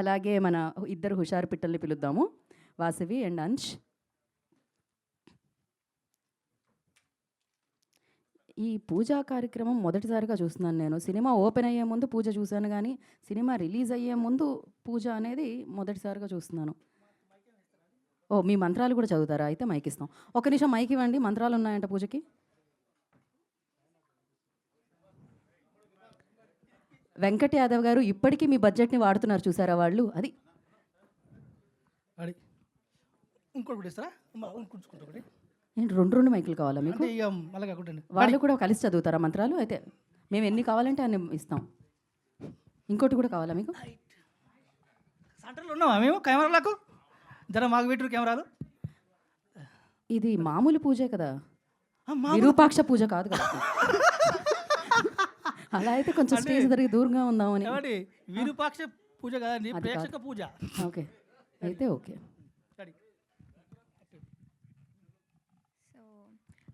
అలాగే మన ఇద్దరు హుషారు పిట్టల్ని పిలుద్దాము, వాసవి అండ్ అంశ్. ఈ పూజా కార్యక్రమం మొదటిసారిగా చూస్తున్నాను నేను. సినిమా ఓపెన్ అయ్యే ముందు పూజ చూశాను, కానీ సినిమా రిలీజ్ అయ్యే ముందు పూజ అనేది మొదటిసారిగా చూస్తున్నాను. ఓ, మీ మంత్రాలు కూడా చదువుతారా? అయితే మైక్ ఇస్తాం. ఒక నిమిషం మైక్ ఇవ్వండి. మంత్రాలు ఉన్నాయంట పూజకి. వెంకట్ యాదవ్ గారు ఇప్పటికీ మీ బడ్జెట్ని వాడుతున్నారు, చూసారా వాళ్ళు? అది ఇంకోటి ఇస్తారా? ఏంటి, రెండు మైకులు కావాలా మీకు? వాళ్ళు కూడా కలిసి చదువుతారా మంత్రాలు? అయితే మేము ఎన్ని కావాలంటే అన్ని ఇస్తాం. ఇంకోటి కూడా కావాలా మీకు? సెంటర్లో ఉన్నావా మేము? కెమెరాలకు జర మాకు పెట్టరు కెమెరాలు. ఇది మామూలు పూజే కదా, విరూపాక్ష పూజ కాదు కదా. అలా అయితే కొంచెం స్టేజ్ దగ్గర దూరంగా ఉందామని. విరూపాక్ష పూజ కదండి, ప్రేక్షక పూజ. ఓకే, అయితే ఓకే.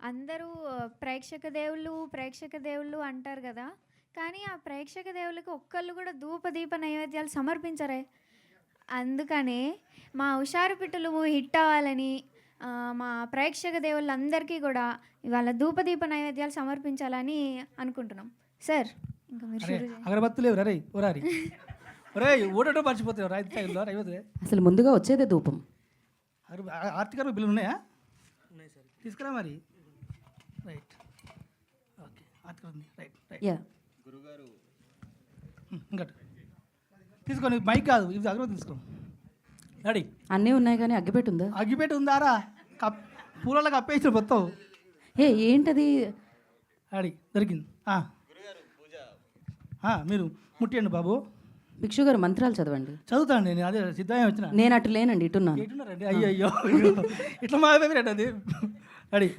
అందరూ ప్రేక్షక దేవుళ్ళు అంటారు కదా, కానీ ఆ ప్రేక్షక దేవుళ్ళకి ఒక్కళ్ళు కూడా ధూపదీప నైవేద్యాలు సమర్పించరే. అందుకనే మా హుషారు పిట్టలు హిట్ అవ్వాలని మా ప్రేక్షక దేవుళ్ళందరికీ కూడా ఇవాళ ధూపదీప నైవేద్యాలు సమర్పించాలని అనుకుంటున్నాం. సార్, ఇంకా మీరు అగరబత్తు లేవు రే, ఓరారి రే, ఓటో మర్చిపోతావు రా. అసలు ముందుగా వచ్చేదే ధూపం. ఆర్తికర బిల్లు ఉన్నాయా? ఉన్నాయి సార్, తీసుకురా మరి. రైట్, ఓకే, ఆర్తికర ఉంది. Right right. యా గురుగారు, ఇంకా తీసుకోండి. మైక్ కాదు, ఇది అగరబత్తి తీసుకో. రెడీ. అన్నీ ఉన్నాయి కానీ అగ్గిపెట్టి ఉందా? అగ్గిపెట్టి ఉందారా? పూలలో కప్పేసిన మొత్తం. ఏంటది? రెడీ, దొరికింది. మీరు ముట్టియండి బాబు. భిక్షు గారు మంత్రాలు చదవండి. చదువుతాండి, నేను అదే సిద్ధమే వచ్చిన. నేను అటు లేనండి, ఇటున్నాను. ఎటున్నారండి? అయ్యో అయ్యో, ఇట్లా మా రండి. అది రెడీ.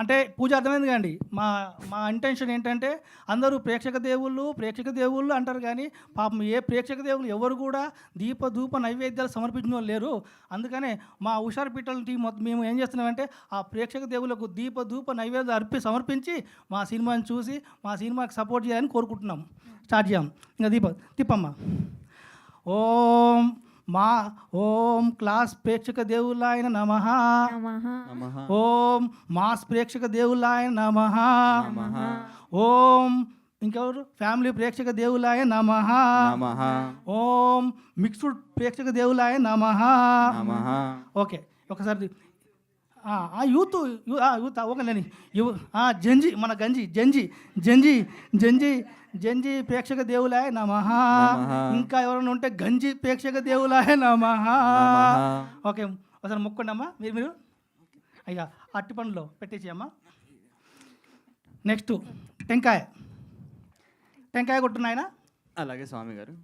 అంటే పూజ అర్థమైంది కండి. మా ఇంటెన్షన్ ఏంటంటే అందరూ ప్రేక్షక దేవుళ్ళు అంటారు, కానీ పాపం ఏ ప్రేక్షక దేవుళ్ళు ఎవరు కూడా ధూప నైవేద్యాలు సమర్పించిన వాళ్ళు లేరు. అందుకనే మా హుషారు పిట్టల టీం మొత్తం మేము ఏం చేస్తున్నామంటే ఆ ప్రేక్షక దేవుళ్ళకు ధూప నైవేద్యాలు సమర్పించి మా సినిమాని చూసి మా సినిమాకి సపోర్ట్ చేయాలని కోరుకుంటున్నాం. స్టార్ట్ చేయం. ఇంకా తిప్పమ్మ. ఓం క్లాస్ ప్రేక్షక దేవుళ్ళాయన నమః. ఓం మాస్ ప్రేక్షక దేవుళ్ళాయన నమః. ఓం ఇంకెవరు? ఫ్యామిలీ ప్రేక్షక దేవుళ్ళాయ నమః. ఓం మిక్స్డ్ ప్రేక్షక దేవుళ్ళాయ నమః. ఓకే, ఒకసారి యూత్ ఓకేలేని జంజి మన జంజి ప్రేక్షక దేవులాయ నమః. ఇంకా ఎవరైనా ఉంటే గంజి ప్రేక్షక దేవులాయ నమః. ఓకే, ఒకసారి మొక్కండి అమ్మా. మీరు అయ్యా అట్టి పండ్లో పెట్టేసి అమ్మా. నెక్స్ట్ టెంకాయ కొట్టున్నాయన. అలాగే స్వామి గారు.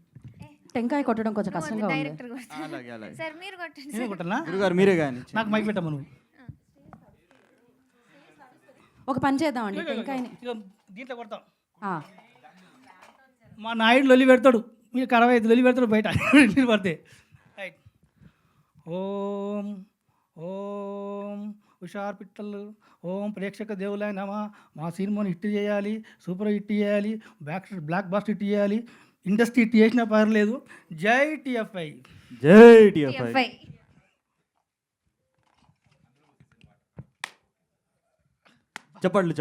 టెంకాయ కొట్టడం కొంచెం కష్టంగా ఉంది. సార్ మీరు కొట్టండి. నేను కొట్టనా? గురుగారు మీరే కానీ నాకు మైక్ పెట్టమ్మా నువ్వు. ఒక పని చేద్దామండి, టెంకాయని దీంట్లో కొడతాం. మా నాయుడు లొల్లి పెడతాడు, మీరు 65 లొల్లి పెడతాడు బయట పడితే. రైట్. ఓం హుషారు పిట్టలు, ఓం ప్రేక్షక దేవులాయ నమ. మా సినిమాని హిట్ చేయాలి, సూపర్ హిట్ చేయాలి, బ్లాక్ బాస్టర్ హిట్ చేయాలి, ఇండస్ట్రీ హిట్ చేసినా పర్లేదు. జై టిఎఫ్ఐ. చెప్పండి.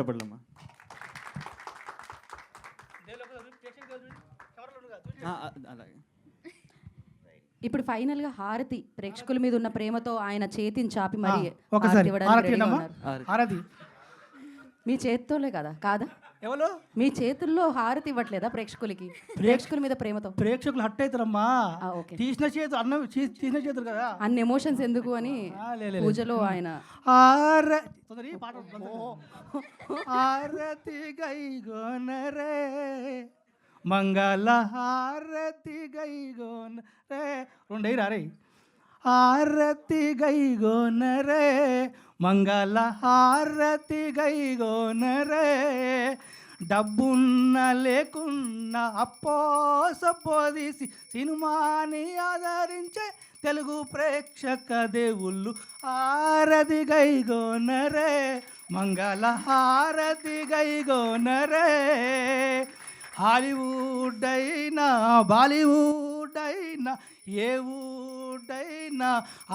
ఇప్పుడు ఫైనల్ గా హారతి ప్రేక్షకుల మీద ఉన్న ప్రేమతో ఆయన చేతిని చాపి మరి హారతి మీ చేతితోలే కాదా? ఎవరు మీ చేతుల్లో హారతి ఇవ్వట్లేదా ప్రేక్షకులకి? ప్రేక్షకుల మీద ప్రేమతో ప్రేక్షకులు హట్ అవుతారమ్మా. తీసిన చేతులు అన్నం తీసిన చేతులు కదా, అన్ని ఎమోషన్స్ ఎందుకు అని పూజలో ఆయన హారతి గైగోనరే మంగళ హారతి గైగోనరే. రెండైరా రే. హారతి గైగోనరే మంగళ హారతి గైగోనరే. డబ్బున్న లేకున్న అప్పోసపోదీసి సినిమాని ఆదరించే తెలుగు ప్రేక్షక దేవుళ్ళు హారతి గైగోనరే మంగళ హారతి గైగోనరే. హాలీవుడ్ అయినా బాలీవుడ్ అయినా ఏ ఊడైనా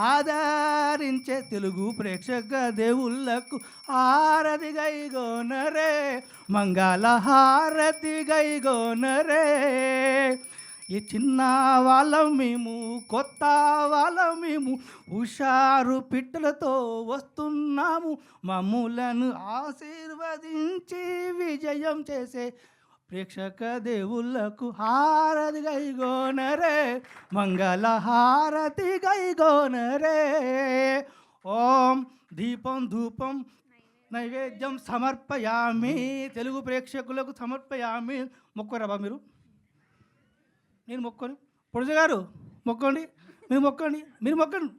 ఆదరించే తెలుగు ప్రేక్షక దేవుళ్ళకు హారతి గైగోనరే, మంగళ హారతి గైగోనరే. ఈ చిన్న వాళ్ళం మేము, కొత్త వాళ్ళం మేము, హుషారు పిట్టలతో వస్తున్నాము, మమ్ములను ఆశీర్వదించి విజయం చేసే ప్రేక్షక దేవుళ్ళకు హారతి గైగోనరే, మంగళ హారతి గైగోనరే. ఓం దీపం ధూపం నైవేద్యం సమర్పయామి, తెలుగు ప్రేక్షకులకు సమర్పయామి. మొక్కరాబా మీరు, నేను మొక్కొని. పొడుజ గారు మొక్కండి, మీరు మొక్కండి, మీరు మొక్కండి.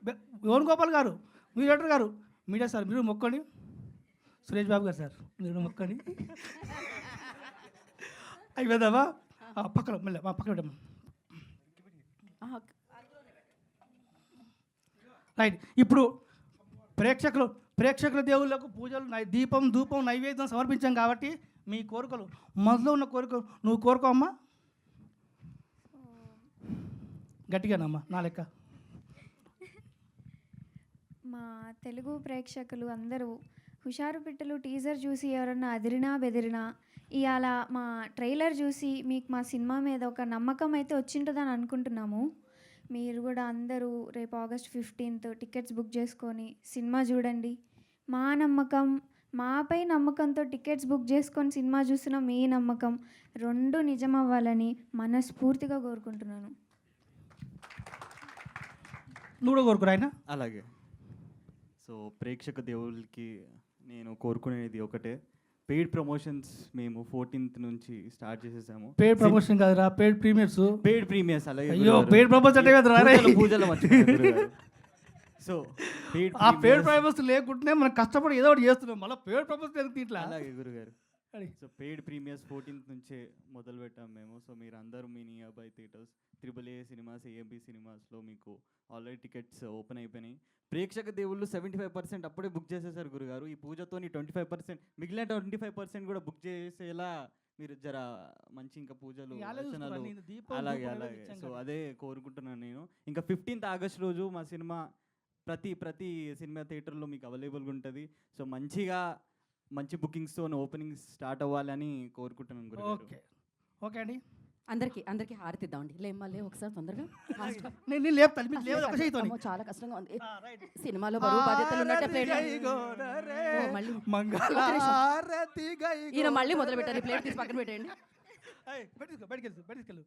వేణుగోపాల్ గారు, మీరు డైరెక్టర్ గారు, మీడియా సార్ మీరు మొక్కండి. సురేష్ బాబు గారు సార్ మీరు మొక్కండి. అయిపోదామా? పక్కన మళ్ళీ మా పక్కన పెట్టమ్మా. రైట్. ఇప్పుడు ప్రేక్షకుల దేవుళ్ళకు పూజలు, దీపం ధూపం నైవేద్యం సమర్పించాం కాబట్టి మీ కోరికలు, మొదలు ఉన్న కోరికలు నువ్వు కోరుకోమ్మా. గట్టిగానమ్మా నా లెక్క. మా తెలుగు ప్రేక్షకులు అందరూ హుషారు పిట్టలు టీజర్ చూసి ఎవరన్నా అదిరినా బెదిరినా, ఇవాళ మా ట్రైలర్ చూసి మీకు మా సినిమా మీద ఒక నమ్మకం అయితే వచ్చింటుందని అనుకుంటున్నాము. మీరు కూడా అందరూ రేపు August 15th టికెట్స్ బుక్ చేసుకొని సినిమా చూడండి. మా నమ్మకం, మాపై నమ్మకంతో టికెట్స్ బుక్ చేసుకొని సినిమా చూసిన మీ నమ్మకం రెండు నిజమవ్వాలని మనస్ఫూర్తిగా కోరుకుంటున్నాను. నువ్వు కూడా కోరుకురా ఆయన. అలాగే. సో ప్రేక్షక దేవుళ్ళకి నేను కోరుకునేది ఒకటే, పెయిడ్ ప్రమోషన్స్ మేము 14th నుంచి స్టార్ట్ చేసేసాము. పెయిడ్ ప్రమోషన్ కాదురా, పెయిడ్ ప్రీమియర్స్. పెయిడ్ ప్రీమియర్స్ అలాగే. అయ్యో పెయిడ్ ప్రమోషన్ అంటే కదా రా. పూజలు సో ఆ పెయిడ్ ప్రమోషన్ లేకుంటే మనం కష్టపడి ఏదో ఒకటి చేస్తున్నాం, మళ్ళీ పెయిడ్ ప్రమోషన్ ఎందుకు ఇట్లా. అలాగే గురుగారు. సో పెయిడ్ ప్రీమియర్స్ 14th నుంచే మొదలు పెట్టాం మేము. సో మీరు అందరూ మీ nearby theatres, AAA cinemas, AMP సినిమాస్లో మీకు ఆల్రెడీ టికెట్స్ ఓపెన్ అయిపోయినాయి. ప్రేక్షక దేవుళ్ళు 75% అప్పుడే బుక్ చేసేసారు గురుగారు. ఈ పూజతోని 25%, మిగిలిన 25% కూడా బుక్ చేసేలా మీరు జర మంచి ఇంకా పూజలు అర్చనలు అలాగే అలాగే. సో అదే కోరుకుంటున్నాను నేను. ఇంకా 15th August రోజు మా సినిమా ప్రతి సినిమా థియేటర్లో మీకు అవైలబుల్గా ఉంటుంది. సో మంచి బుకింగ్స్తో ఓపెనింగ్ స్టార్ట్ అవ్వాలని కోరుకుంటున్నాను గురుగారు. ఓకే ఓకే అండి. అందరికి హారతి ఇద్దామండి. లేమ్మా ఒకసారి తొందరగా. నేను లేపుతాను, మీకు లేదు ఒక చేయితో. అమ్మో, చాలా కష్టంగా ఉంది. సినిమాలో బరువు బాధ్యతలు ఉన్నట్టే ప్లేట్ ఈయన మళ్ళీ మొదలు పెట్టారు. ప్లేట్ తీసి పక్కన పెట్టేయండి. బయటికి వెళ్ళు.